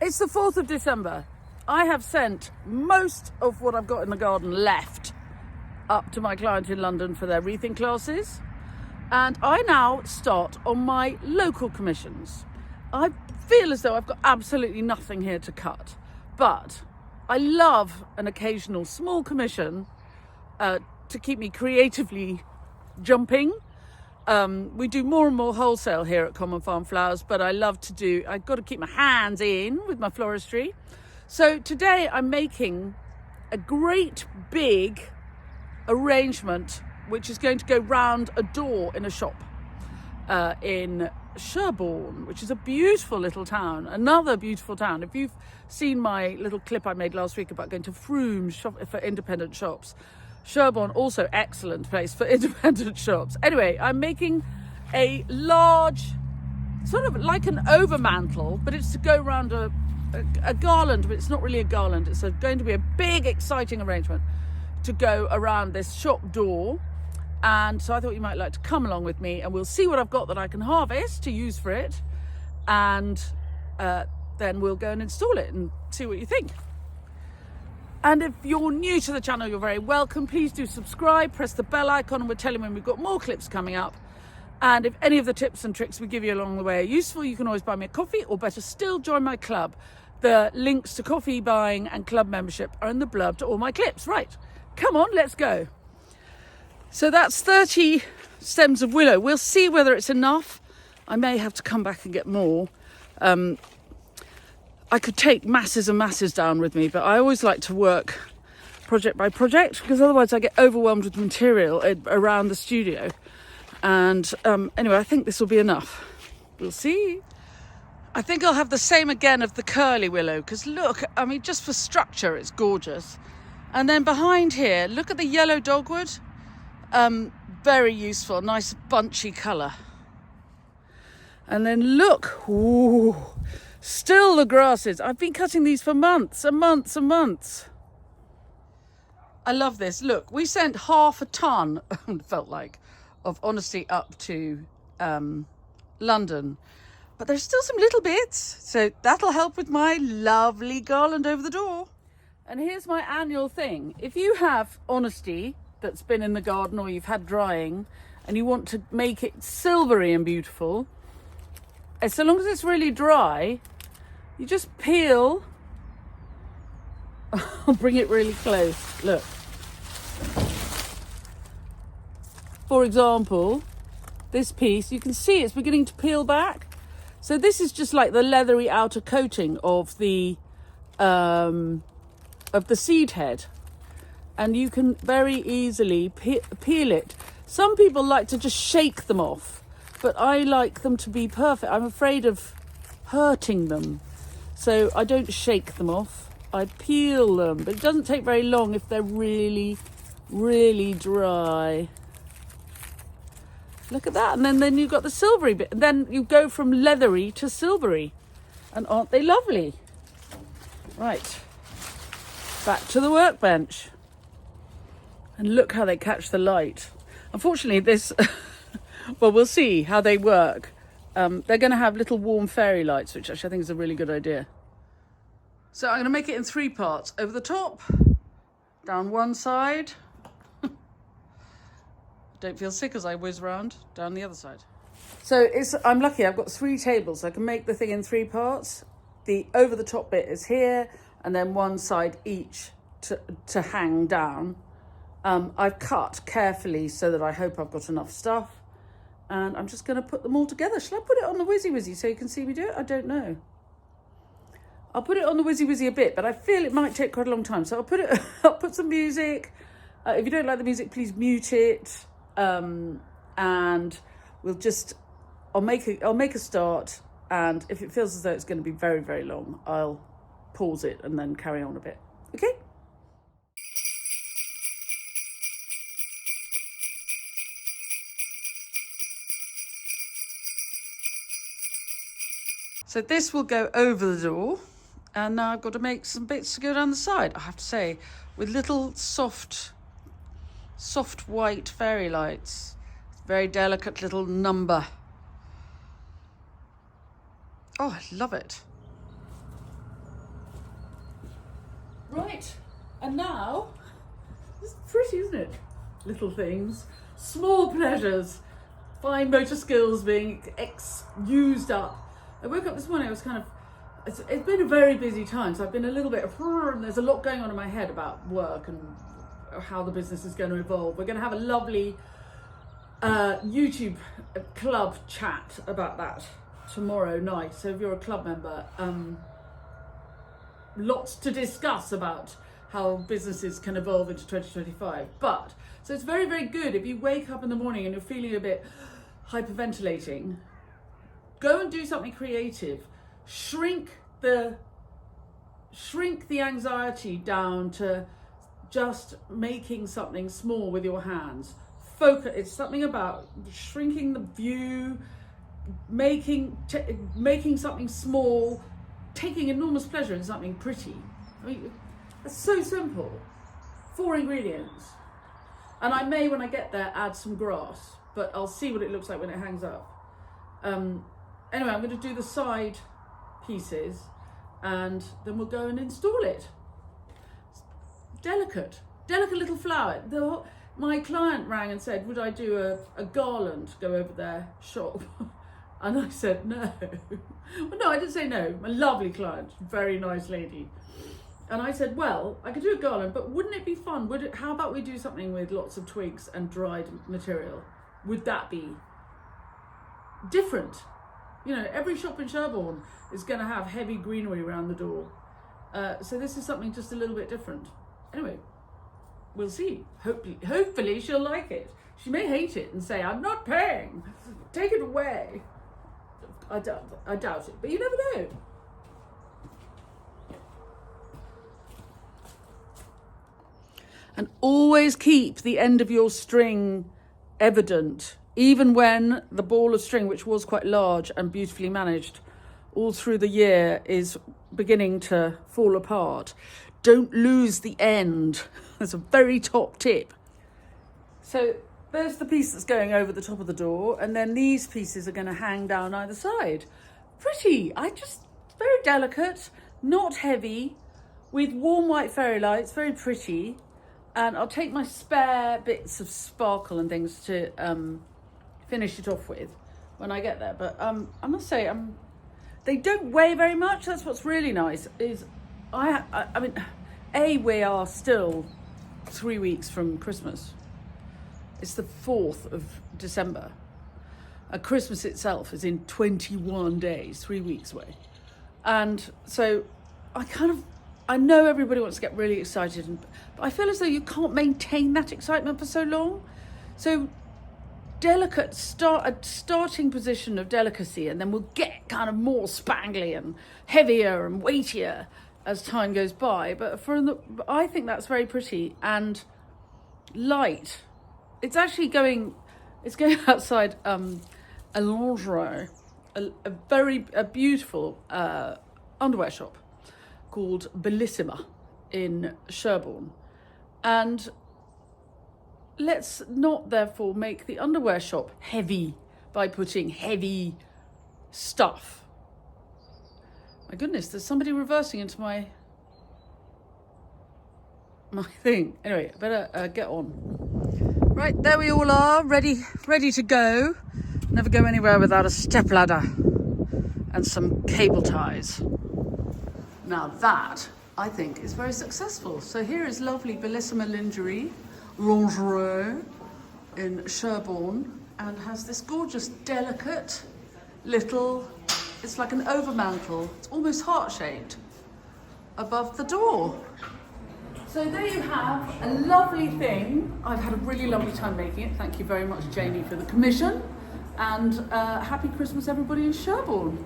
It's the 4th of December. I have sent most of what I've got in the garden left up to my client in London for their wreathing classes. And I now start on my local commissions. I feel as though I've got absolutely nothing here to cut, but I love an occasional small commission to keep me creatively jumping. We do more and more wholesale here at Common Farm Flowers, but I've got to keep my hands in with my floristry. So today I'm making a great big arrangement which is going to go round a door in a shop in Sherborne, which is a beautiful little town, another beautiful town. If you've seen my little clip I made last week about going to Froome shop for independent shops, Sherborne also excellent place for independent shops. Anyway, I'm making a large, sort of like an overmantle, but it's to go around a garland, but it's not really a garland. It's going to be a big, exciting arrangement to go around this shop door. And so I thought you might like to come along with me, and we'll see what I've got that I can harvest to use for it. And then we'll go and install it and see what you think. And if you're new to the channel, you're very welcome. Please do subscribe, press the bell icon, and we'll tell you when we've got more clips coming up. And if any of the tips and tricks we give you along the way are useful, you can always buy me a coffee, or better still, join my club. The links to coffee buying and club membership are in the blurb to all my clips. Right, come on, let's go. So that's 30 stems of willow. We'll see whether it's enough. I may have to come back and get more. I could take masses and masses down with me, but I always like to work project by project, because otherwise I get overwhelmed with material around the studio. And anyway, I think this will be enough. We'll see. I think I'll have the same again of the curly willow, because look, I mean, just for structure, it's gorgeous. And then behind here, look at the yellow dogwood. Very useful, nice bunchy colour. And then look, ooh, still the grasses. I've been cutting these for months and months and months. I love this. Look, we sent half a ton, felt like, of honesty up to London. But there's still some little bits. So that'll help with my lovely garland over the door. And here's my annual thing. If you have honesty that's been in the garden, or you've had drying, and you want to make it silvery and beautiful, so long as it's really dry, you just peel. I'll bring it really close. Look. For example, this piece, you can see it's beginning to peel back. So this is just like the leathery outer coating of the seed head. And you can very easily peel it. Some people like to just shake them off, but I like them to be perfect. I'm afraid of hurting them, so I don't shake them off. I peel them, but it doesn't take very long if they're really, really dry. Look at that. And then you've got the silvery bit. And then you go from leathery to silvery. And aren't they lovely? Right, back to the workbench. And look how they catch the light. Unfortunately, this, well, we'll see how they work. They're going to have little warm fairy lights, which actually I think is a really good idea. So I'm going to make it in 3 parts. Over the top, down one side. Don't feel sick as I whiz round, down the other side. So I'm lucky, I've got 3 tables. I can make the thing in 3 parts. The over the top bit is here, and then one side each to hang down. I've cut carefully so that I hope I've got enough stuff. And I'm just going to put them all together. Shall I put it on the Whizzy Wizzy so you can see me do it? I don't know. I'll put it on the Whizzy Wizzy a bit, but I feel it might take quite a long time. So I'll put some music. If you don't like the music, please mute it. And I'll make a start. And if it feels as though it's going to be very, very long, I'll pause it and then carry on a bit. Okay? So this will go over the door, and now I've got to make some bits to go down the side. I have to say, with little soft white fairy lights. Very delicate little number. Oh, I love it. Right, and now, it's pretty, isn't it? Little things, small pleasures, fine motor skills being used up. I woke up this morning, I was kind of, it's been a very busy time, so I've been a little bit, and there's a lot going on in my head about work and how the business is going to evolve. We're going to have a lovely YouTube club chat about that tomorrow night. So if you're a club member, lots to discuss about how businesses can evolve into 2025. But so it's very, very good if you wake up in the morning and you're feeling a bit hyperventilating, go and do something creative. Shrink the anxiety down to just making something small with your hands. Focus. It's something about shrinking the view, making something small, taking enormous pleasure in something pretty. I mean, it's so simple. 4 ingredients. And I may, when I get there, add some grass, but I'll see what it looks like when it hangs up. Anyway, I'm going to do the side pieces and then we'll go and install it. Delicate little flower. My client rang and said, would I do a garland, go over their shop? And I said, no. Well, no, I didn't say no. A lovely client, very nice lady. And I said, well, I could do a garland, but wouldn't it be fun? How about we do something with lots of twigs and dried material? Would that be different? You know, every shop in Sherborne is going to have heavy greenery around the door. So this is something just a little bit different. Anyway, we'll see. Hopefully she'll like it. She may hate it and say, I'm not paying. Take it away. I doubt it, but you never know. And always keep the end of your string evident, even when the ball of string, which was quite large and beautifully managed all through the year, is beginning to fall apart. Don't lose the end. That's a very top tip. So there's the piece that's going over the top of the door, and then these pieces are going to hang down either side. Pretty. Very delicate, not heavy, with warm white fairy lights, very pretty. And I'll take my spare bits of sparkle and things to finish it off with when I get there. But I must say, they don't weigh very much. That's what's really nice. I mean, we are still 3 weeks from Christmas. It's the 4th of December. Christmas itself is in 21 days, 3 weeks away. And so I know everybody wants to get really excited, but I feel as though you can't maintain that excitement for so long. So a starting position of delicacy, and then we'll get kind of more spangly and heavier and weightier as time goes by. But I think that's very pretty and light. It's actually going outside a lingerie, a beautiful underwear shop called Bellissima in Sherborne. And let's not therefore make the underwear shop heavy by putting heavy stuff. My goodness, there's somebody reversing into my thing. Anyway, I better get on. Right, there we all are, ready to go. Never go anywhere without a stepladder and some cable ties. Now that, I think, is very successful. So here is lovely Bellissima lingerie in Sherborne, and has this gorgeous, delicate little, it's like an overmantle. It's almost heart-shaped above the door. So there you have a lovely thing. I've had a really lovely time making it. Thank you very much, Jamie, for the commission. And happy Christmas, everybody in Sherborne.